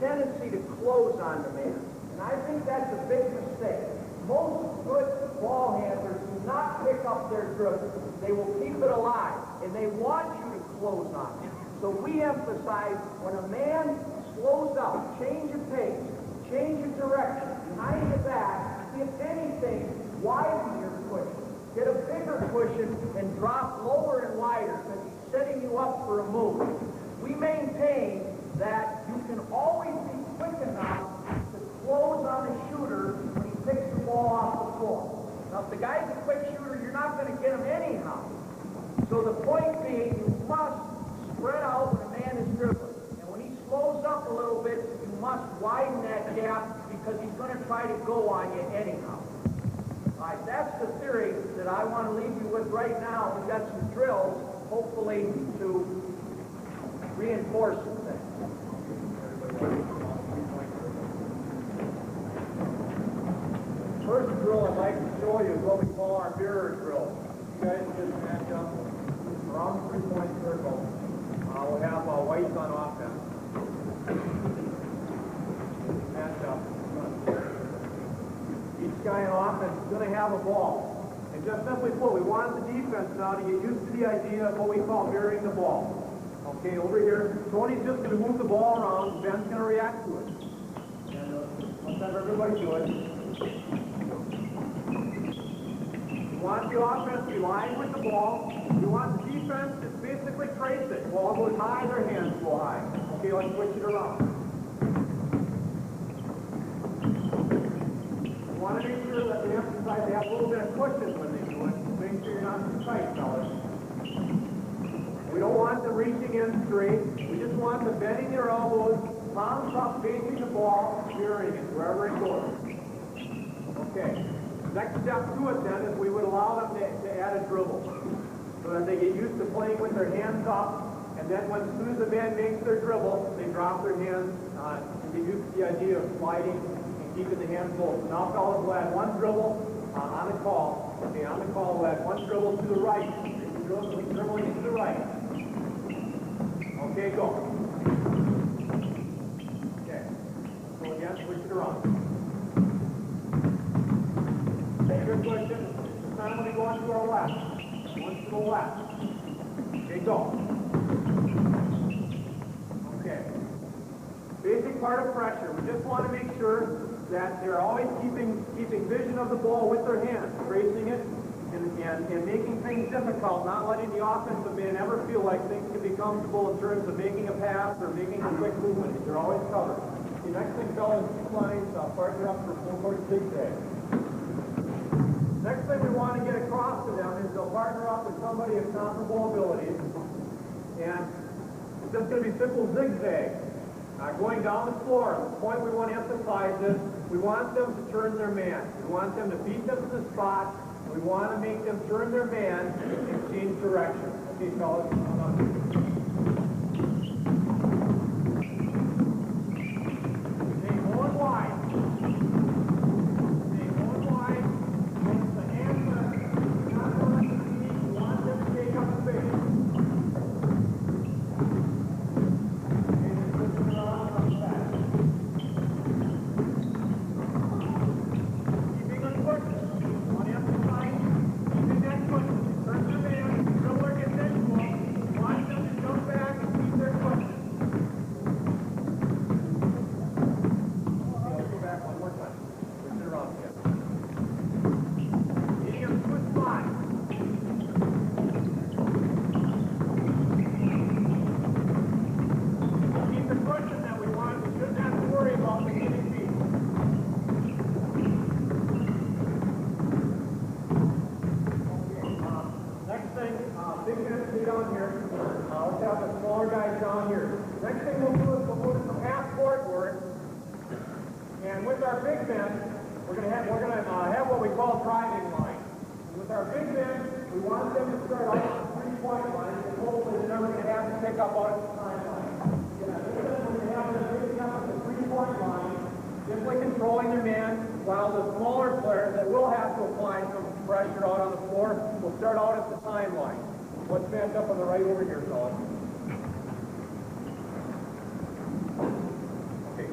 tendency to close on the man. And I think that's a big mistake. Most good ball handlers do not pick up their dribble. They will keep it alive, and they want you to close on it. So we emphasize when a man slows up, change your pace, change your direction, behind your back, if anything, widen your cushion. Get a bigger cushion and drop lower and wider because he's setting you up for a move. We maintain that you can always be quick enough to close on a shooter when he picks the ball off the floor. Now, if the guy's a quick shooter, you're not going to get him anyhow. So the point being, you must spread out when a man is dribbling. And when he slows up a little bit, you must widen that gap because he's going to try to go on you anyhow. All right, that's the theory that I want to leave you with right now. We've got some drills, hopefully, to reinforce some things. First drill I'd like to show you is what we call our mirror drill. You guys just match up around the three-point circle. We'll have whites on offense. Match up. Each guy in offense is going to have a ball. And just simply put, we want the defense now to get used to the idea of what we call mirroring the ball. Okay, over here, Tony's just going to move the ball around, Ben's going to react to it. And let's have everybody do it. You want the offense to be lined with the ball. You want the defense to basically trace it. Ball goes high, their hands go high. Okay, let's switch it around. You want to make sure that they emphasize they have a little bit of cushion when they do it. Make sure you're not too tight, fellas. We don't want them reaching in straight. We just want them bending their elbows, palms up, facing the ball, mirroring it wherever it goes. Okay. Next step to it then is we would allow them to add a dribble so that they get used to playing with their hands up, and then as soon as the man makes their dribble, they drop their hands and get used to the idea of sliding and keeping the hands low. So now fellas will add one dribble on the call. Okay, on the call we'll add one dribble to the right. Dribbling to the right. Okay, go. Okay. So again, switch it around. Good question. This time we'll be going to our left. One to the left. Okay, go. Okay. Basic part of pressure. We just want to make sure that they're always keeping vision of the ball with their hands, tracing it, and making things difficult, not letting the offensive man ever feel like things can be comfortable in terms of making a pass or making a quick movement. They're always covered. The next thing, fellas, two lines, partner up for full-court zigzag. Next thing we want to get across to them is they'll partner up with somebody of comparable abilities. And it's just going to be simple zigzag. Going down the floor. The point we want to emphasize is we want them to turn their man. We want them to beat them to the spot. We want to make them turn their man and change direction. Okay, fellas. Controlling their man, while the smaller players that will have to apply some pressure out on the floor will start out at the timeline. Let's match up on the right over here, fellas. Okay,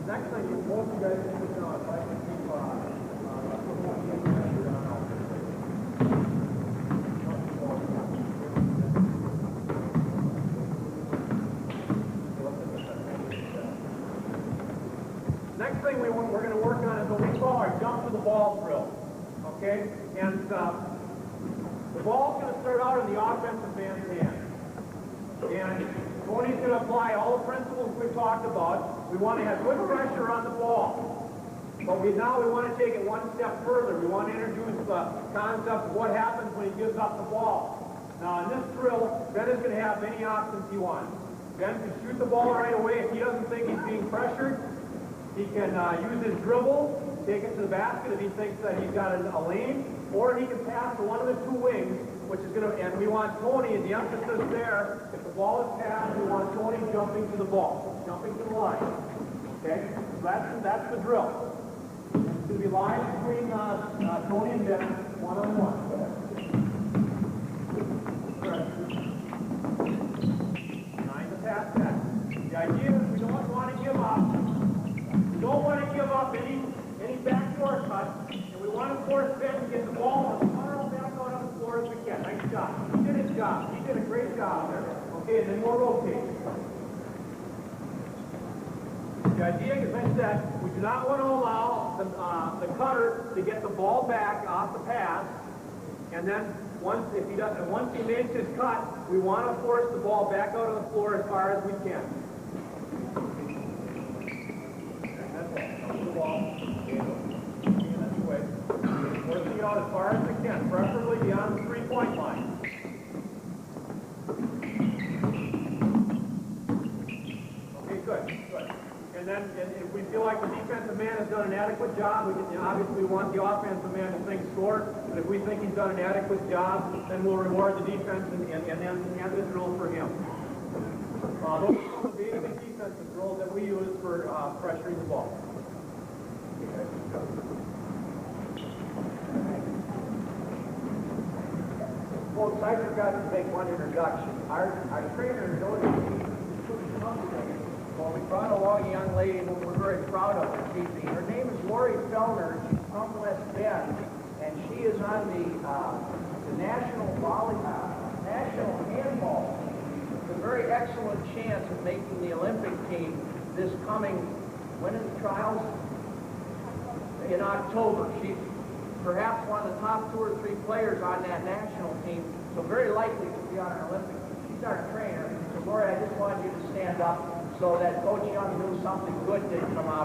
Next thing, both you guys need to know, if I can keep next thing we're going to work on is what we call our jump to the ball drill. Okay? And the ball's going to start out in the offensive man's hand. And Tony's going to apply all the principles we talked about. We want to have good pressure on the ball. But now we want to take it one step further. We want to introduce the concept of what happens when he gives up the ball. Now in this drill, Ben is going to have any options he wants. Ben can shoot the ball right away. If he doesn't think he's being pressured, he can use his dribble, take it to the basket if he thinks that he's got a lane, or he can pass to one of the two wings, which is going to, and we want Tony, and the emphasis there, if the ball is passed, we want Tony jumping to the ball, jumping to the line. Okay? So that's the drill. It's going to be line between Tony and Ben, one-on-one. Nine to pass that. The idea is we don't want to give up. We don't want to give up any backdoor cut, and we want to force Ben to get the ball as far back out on the floor as we can. Nice job. He did his job. He did a great job there. Okay, and then we'll rotate. The idea, as I said, we do not want to allow the cutter to get the ball back off the pass, and then once he makes his cut, we want to force the ball back out on the floor as far as we can. Forcing it out as far as we can, preferably beyond the three-point line. Okay, good. And then if we feel like the defensive man has done an adequate job, we can, obviously we want the offensive man to think score, but if we think he's done an adequate job, then we'll reward the defense and hand the drill for him. Those are the basic defensive drills that we use for pressuring the ball. Both sides have got to make one introduction. Our trainer noticed he couldn't come today. Well, we brought along a young lady who we're very proud of this evening. Her name is Lori Fellner. She's from West Bend, and she is on the national handball team. With a very excellent chance of making the Olympic team this coming, when is the trials? In October. She's perhaps one of the top 2 or 3 players on that national team, so very likely to be on an Olympic team. She's our trainer. So, Lori, I just wanted you to stand up so that Coach Young knew something good did come out of it.